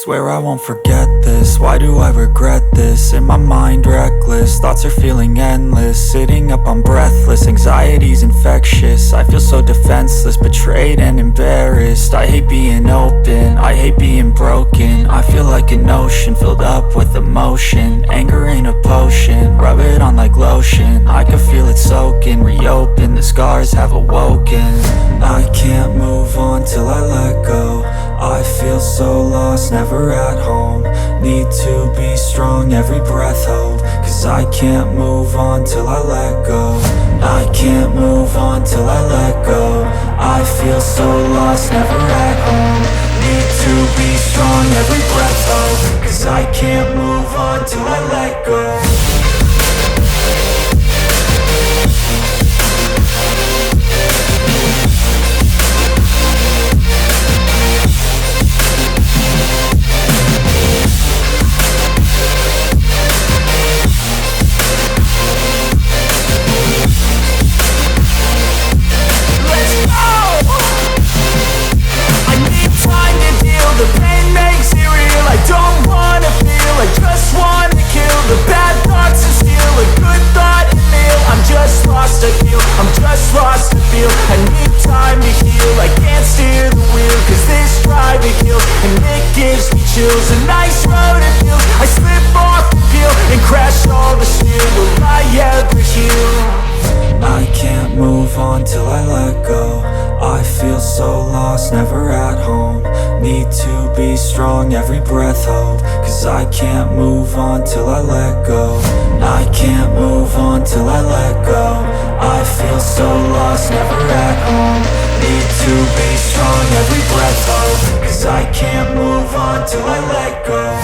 Swear I won't forget this, why do I regret this? In my mind reckless, thoughts are feeling endless. Sitting up, I'm breathless, anxiety's infectious. I feel so defenseless, betrayed and embarrassed. I hate being open, I hate being broken. I feel like an ocean, filled up with emotion. Anger ain't a potion, rub it on like lotion. I can feel it soaking, reopen, the scars have awoken. I can't move on till I let go. I feel so lost, never at home. Need to be strong, every breath hold. Cause I can't move on till I let go. I can't move on till I let go. I feel so lost, never at home. Need to be strong, every breath hold. Cause I can't move on till I let go. The pain makes it real, I don't wanna feel, I just wanna kill the bad thoughts and steal a good thought and meal. I'm just lost to feel, I'm just lost to feel. I need time to heal, I can't steer the wheel. Cause this driving kills, and it gives me chills. A nice road it feels, I slip off the peel and crash all the steel. Will I ever heal? I can't move on till I let go. I feel so lost, never at home. Need to be strong, every breath hold. Cause I can't move on till I let go. I can't move on till I let go. I feel so lost, never at home. Need to be strong, every breath hold. Cause I can't move on till I let go.